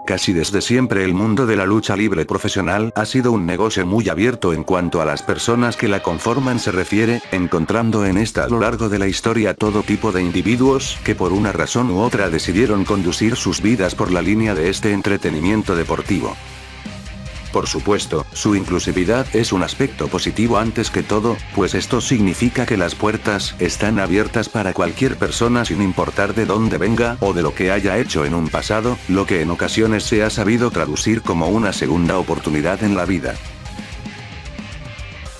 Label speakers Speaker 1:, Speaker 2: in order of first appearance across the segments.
Speaker 1: Casi desde siempre el mundo de la lucha libre profesional ha sido un negocio muy abierto en cuanto a las personas que la conforman se refiere, encontrando en esta a lo largo de la historia todo tipo de individuos que por una razón u otra decidieron conducir sus vidas por la línea de este entretenimiento deportivo. Por supuesto, su inclusividad es un aspecto positivo antes que todo, pues esto significa que las puertas están abiertas para cualquier persona sin importar de dónde venga o de lo que haya hecho en un pasado, lo que en ocasiones se ha sabido traducir como una segunda oportunidad en la vida.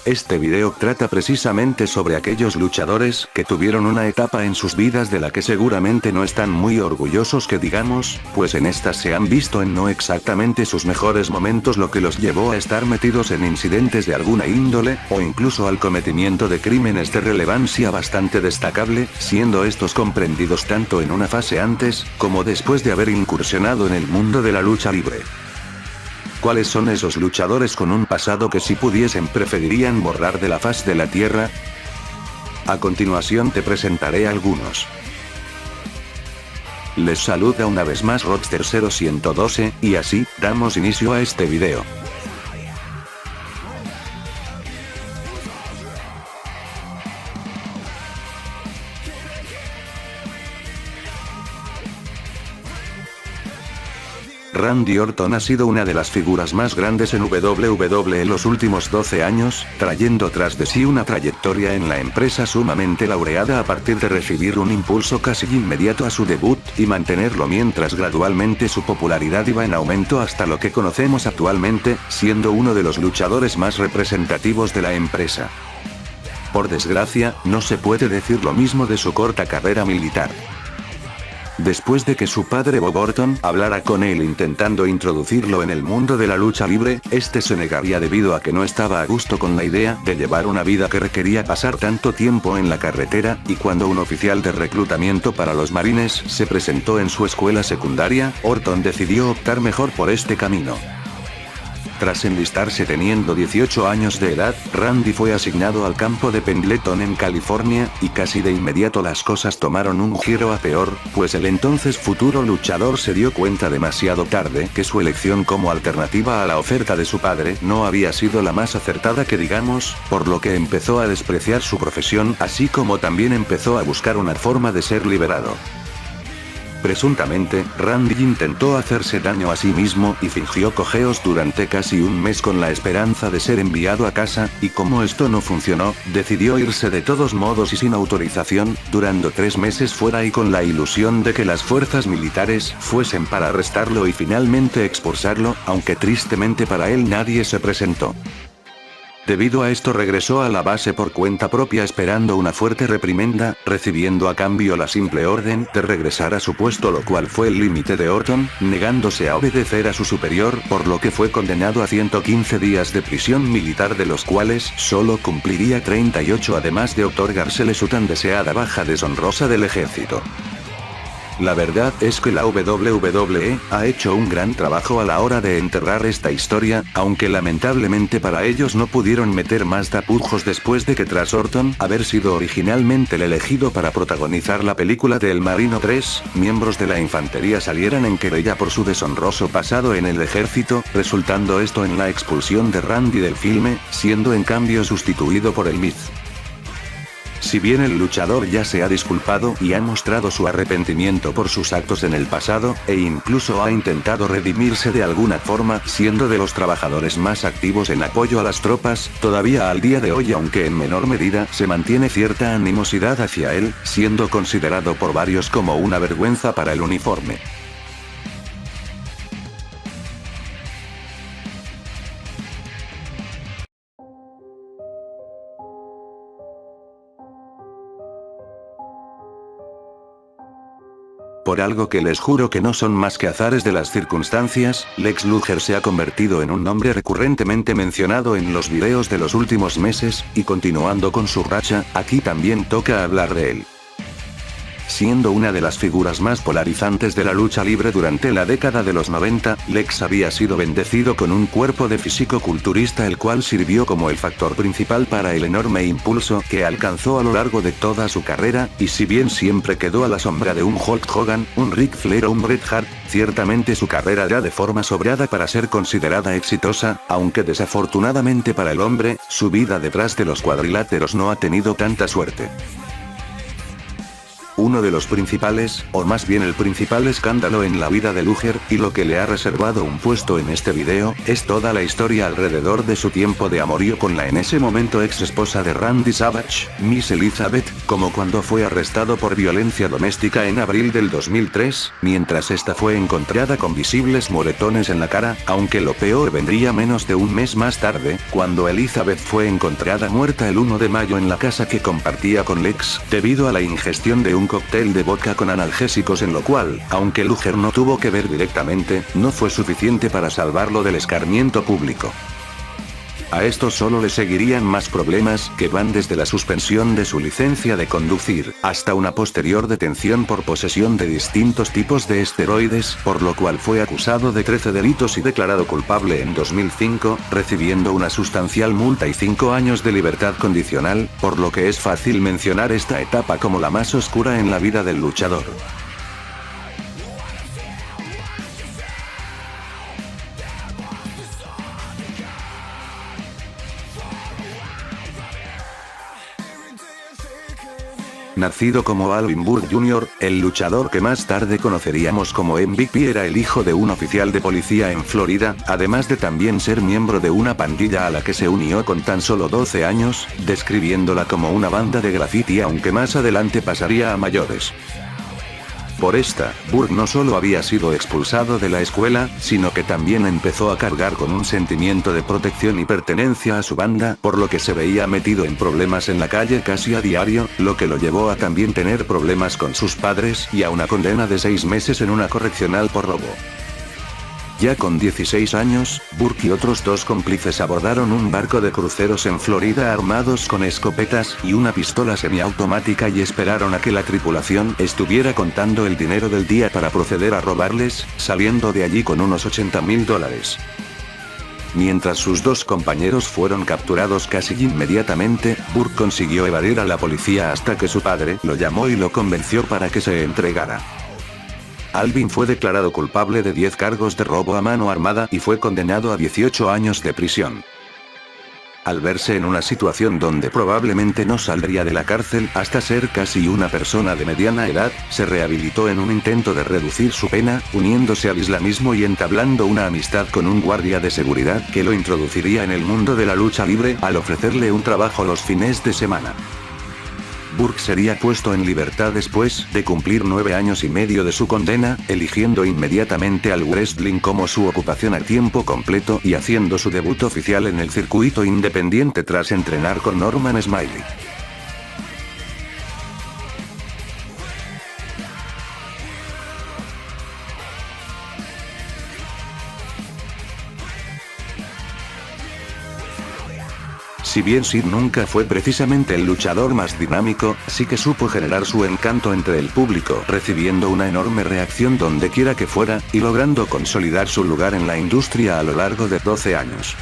Speaker 1: Este video trata precisamente sobre aquellos luchadores que tuvieron una etapa en sus vidas de la que seguramente no están muy orgullosos que digamos, pues en estas se han visto en no exactamente sus mejores momentos, lo que los llevó a estar metidos en incidentes de alguna índole, o incluso al cometimiento de crímenes de relevancia bastante destacable, siendo estos comprendidos tanto en una fase antes, como después de haber incursionado en el mundo de la lucha libre. ¿Cuáles son esos luchadores con un pasado que si pudiesen preferirían borrar de la faz de la tierra? A continuación te presentaré algunos. Les saluda una vez más Rockster 0112, y así, damos inicio a este video. Randy Orton ha sido una de las figuras más grandes en WWE los últimos 12 años, trayendo tras de sí una trayectoria en la empresa sumamente laureada a partir de recibir un impulso casi inmediato a su debut, y mantenerlo mientras gradualmente su popularidad iba en aumento hasta lo que conocemos actualmente, siendo uno de los luchadores más representativos de la empresa. Por desgracia, no se puede decir lo mismo de su corta carrera militar. Después de que su padre Bob Orton hablara con él intentando introducirlo en el mundo de la lucha libre, este se negaría debido a que no estaba a gusto con la idea de llevar una vida que requería pasar tanto tiempo en la carretera, y cuando un oficial de reclutamiento para los Marines se presentó en su escuela secundaria, Orton decidió optar mejor por este camino. Tras enlistarse teniendo 18 años de edad, Randy fue asignado al campo de Pendleton en California, y casi de inmediato las cosas tomaron un giro a peor, pues el entonces futuro luchador se dio cuenta demasiado tarde que su elección como alternativa a la oferta de su padre no había sido la más acertada que digamos, por lo que empezó a despreciar su profesión, así como también empezó a buscar una forma de ser liberado. Presuntamente, Randy intentó hacerse daño a sí mismo y fingió cojeos durante casi un mes con la esperanza de ser enviado a casa, y como esto no funcionó, decidió irse de todos modos y sin autorización, durando 3 meses fuera y con la ilusión de que las fuerzas militares fuesen para arrestarlo y finalmente expulsarlo, aunque tristemente para él nadie se presentó. Debido a esto regresó a la base por cuenta propia esperando una fuerte reprimenda, recibiendo a cambio la simple orden de regresar a su puesto, lo cual fue el límite de Orton, negándose a obedecer a su superior, por lo que fue condenado a 115 días de prisión militar, de los cuales solo cumpliría 38 además de otorgársele su tan deseada baja deshonrosa del ejército. La verdad es que la WWE ha hecho un gran trabajo a la hora de enterrar esta historia, aunque lamentablemente para ellos no pudieron meter más tapujos después de que tras Orton haber sido originalmente el elegido para protagonizar la película de El Marino 3, miembros de la infantería salieran en querella por su deshonroso pasado en el ejército, resultando esto en la expulsión de Randy del filme, siendo en cambio sustituido por el Miz. Si bien el luchador ya se ha disculpado y ha mostrado su arrepentimiento por sus actos en el pasado, e incluso ha intentado redimirse de alguna forma, siendo de los trabajadores más activos en apoyo a las tropas, todavía al día de hoy, aunque en menor medida, se mantiene cierta animosidad hacia él, siendo considerado por varios como una vergüenza para el uniforme. Por algo que les juro que no son más que azares de las circunstancias, Lex Luger se ha convertido en un nombre recurrentemente mencionado en los videos de los últimos meses, y continuando con su racha, aquí también toca hablar de él. Siendo una de las figuras más polarizantes de la lucha libre durante la década de los 90, Lex había sido bendecido con un cuerpo de físico-culturista el cual sirvió como el factor principal para el enorme impulso que alcanzó a lo largo de toda su carrera, y si bien siempre quedó a la sombra de un Hulk Hogan, un Ric Flair o un Bret Hart, ciertamente su carrera era de forma sobrada para ser considerada exitosa, aunque desafortunadamente para el hombre, su vida detrás de los cuadriláteros no ha tenido tanta suerte. Uno de los principales, o más bien el principal escándalo en la vida de Luger, y lo que le ha reservado un puesto en este video, es toda la historia alrededor de su tiempo de amorío con la en ese momento ex esposa de Randy Savage, Miss Elizabeth, como cuando fue arrestado por violencia doméstica en abril del 2003, mientras esta fue encontrada con visibles moretones en la cara, aunque lo peor vendría menos de un mes más tarde, cuando Elizabeth fue encontrada muerta el 1 de mayo en la casa que compartía con Lex, debido a la ingestión de un cóctel de vodka con analgésicos, en lo cual, aunque Luger no tuvo que ver directamente, no fue suficiente para salvarlo del escarmiento público. A esto solo le seguirían más problemas, que van desde la suspensión de su licencia de conducir, hasta una posterior detención por posesión de distintos tipos de esteroides, por lo cual fue acusado de 13 delitos y declarado culpable en 2005, recibiendo una sustancial multa y 5 años de libertad condicional, por lo que es fácil mencionar esta etapa como la más oscura en la vida del luchador. Nacido como Alvin Burke Jr., el luchador que más tarde conoceríamos como MVP era el hijo de un oficial de policía en Florida, además de también ser miembro de una pandilla a la que se unió con tan solo 12 años, describiéndola como una banda de graffiti, aunque más adelante pasaría a mayores. Por esta, Burke no solo había sido expulsado de la escuela, sino que también empezó a cargar con un sentimiento de protección y pertenencia a su banda, por lo que se veía metido en problemas en la calle casi a diario, lo que lo llevó a también tener problemas con sus padres y a una condena de 6 meses en una correccional por robo. Ya con 16 años, Burke y otros 2 cómplices abordaron un barco de cruceros en Florida armados con escopetas y una pistola semiautomática y esperaron a que la tripulación estuviera contando el dinero del día para proceder a robarles, saliendo de allí con unos $80,000. Mientras sus 2 compañeros fueron capturados casi inmediatamente, Burke consiguió evadir a la policía hasta que su padre lo llamó y lo convenció para que se entregara. Alvin fue declarado culpable de 10 cargos de robo a mano armada y fue condenado a 18 años de prisión. Al verse en una situación donde probablemente no saldría de la cárcel hasta ser casi una persona de mediana edad, se rehabilitó en un intento de reducir su pena, uniéndose al islamismo y entablando una amistad con un guardia de seguridad que lo introduciría en el mundo de la lucha libre al ofrecerle un trabajo los fines de semana. Burke sería puesto en libertad después de cumplir 9 años y medio de su condena, eligiendo inmediatamente al wrestling como su ocupación a tiempo completo y haciendo su debut oficial en el circuito independiente tras entrenar con Norman Smiley. Si bien Sid nunca fue precisamente el luchador más dinámico, sí que supo generar su encanto entre el público, recibiendo una enorme reacción donde quiera que fuera, y logrando consolidar su lugar en la industria a lo largo de 12 años.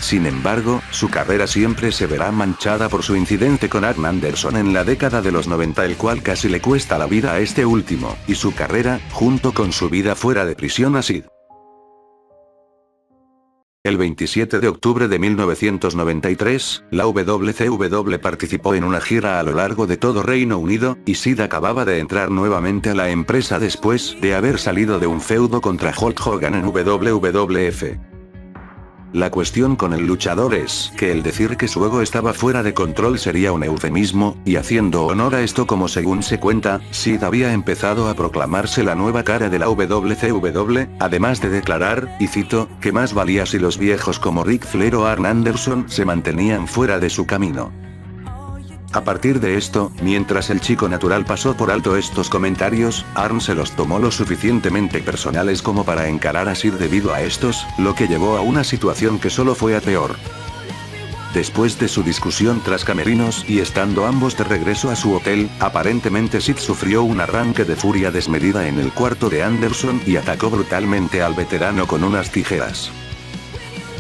Speaker 1: Sin embargo, su carrera siempre se verá manchada por su incidente con Arn Anderson en la década de los 90, el cual casi le cuesta la vida a este último, y su carrera, junto con su vida fuera de prisión a Sid. El 27 de octubre de 1993, la WCW participó en una gira a lo largo de todo Reino Unido, y Sid acababa de entrar nuevamente a la empresa después de haber salido de un feudo contra Hulk Hogan en WWF. La cuestión con el luchador es que el decir que su ego estaba fuera de control sería un eufemismo, y haciendo honor a esto, como según se cuenta, Sid había empezado a proclamarse la nueva cara de la WCW, además de declarar, y cito, que más valía si los viejos como Ric Flair o Arn Anderson se mantenían fuera de su camino. A partir de esto, mientras el chico natural pasó por alto estos comentarios, Arn se los tomó lo suficientemente personales como para encarar a Sid debido a estos, lo que llevó a una situación que solo fue a peor. Después de su discusión tras camerinos y estando ambos de regreso a su hotel, aparentemente Sid sufrió un arranque de furia desmedida en el cuarto de Anderson y atacó brutalmente al veterano con unas tijeras.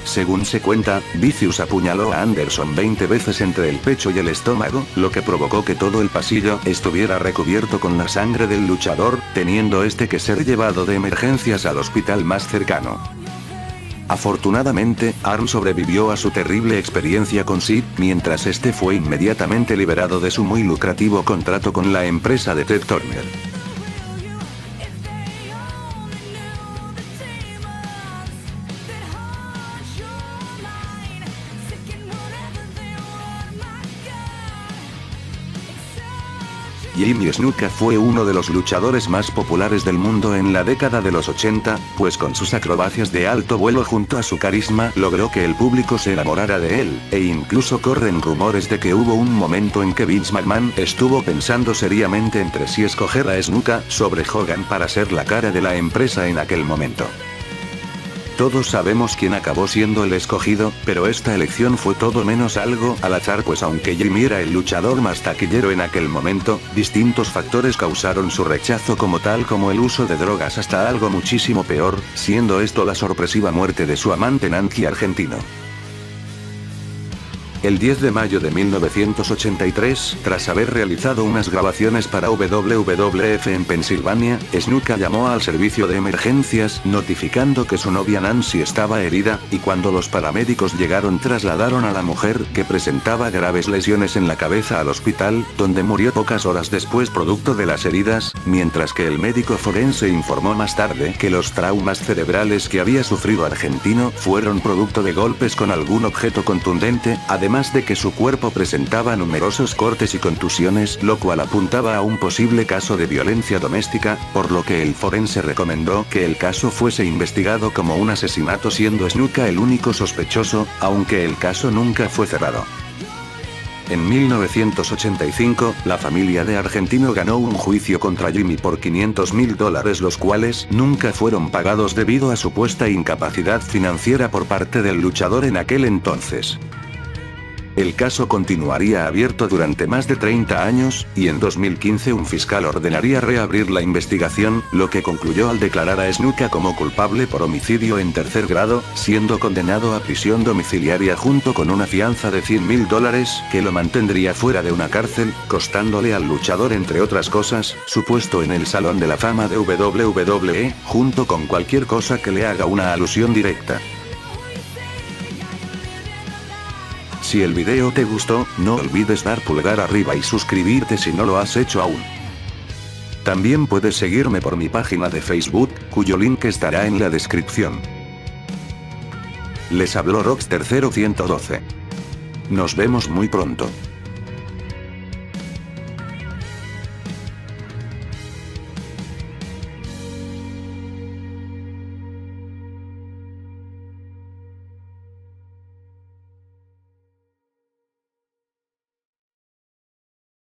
Speaker 1: Según se cuenta, Vicious apuñaló a Anderson 20 veces entre el pecho y el estómago, lo que provocó que todo el pasillo estuviera recubierto con la sangre del luchador, teniendo este que ser llevado de emergencias al hospital más cercano. Afortunadamente, Arn sobrevivió a su terrible experiencia con Sid, mientras este fue inmediatamente liberado de su muy lucrativo contrato con la empresa de Ted Turner. Jimmy Snuka fue uno de los luchadores más populares del mundo en la década de los 80, pues con sus acrobacias de alto vuelo junto a su carisma logró que el público se enamorara de él, e incluso corren rumores de que hubo un momento en que Vince McMahon estuvo pensando seriamente entre si escoger a Snuka sobre Hogan para ser la cara de la empresa en aquel momento. Todos sabemos quién acabó siendo el escogido, pero esta elección fue todo menos algo al azar, pues aunque Jimmy era el luchador más taquillero en aquel momento, distintos factores causaron su rechazo, como el uso de drogas hasta algo muchísimo peor, siendo esto la sorpresiva muerte de su amante Nancy Argentino. El 10 de mayo de 1983, tras haber realizado unas grabaciones para WWF en Pensilvania, Snuka llamó al servicio de emergencias notificando que su novia Nancy estaba herida, y cuando los paramédicos llegaron trasladaron a la mujer, que presentaba graves lesiones en la cabeza, al hospital, donde murió pocas horas después producto de las heridas, mientras que el médico forense informó más tarde que los traumas cerebrales que había sufrido Argentino fueron producto de golpes con algún objeto contundente, además de que su cuerpo presentaba numerosos cortes y contusiones, lo cual apuntaba a un posible caso de violencia doméstica, por lo que el forense recomendó que el caso fuese investigado como un asesinato, siendo Snuka el único sospechoso, aunque el caso nunca fue cerrado. En 1985, la familia de Argentino ganó un juicio contra Jimmy por $500,000, los cuales nunca fueron pagados debido a supuesta incapacidad financiera por parte del luchador en aquel entonces. El caso continuaría abierto durante más de 30 años, y en 2015 un fiscal ordenaría reabrir la investigación, lo que concluyó al declarar a Snuka como culpable por homicidio en tercer grado, siendo condenado a prisión domiciliaria junto con una fianza de $100,000, que lo mantendría fuera de una cárcel, costándole al luchador, entre otras cosas, su puesto en el Salón de la Fama de WWE, junto con cualquier cosa que le haga una alusión directa. Si el video te gustó, no olvides dar pulgar arriba y suscribirte si no lo has hecho aún. También puedes seguirme por mi página de Facebook, cuyo link estará en la descripción. Les habló Rockster 0112. Nos vemos muy pronto.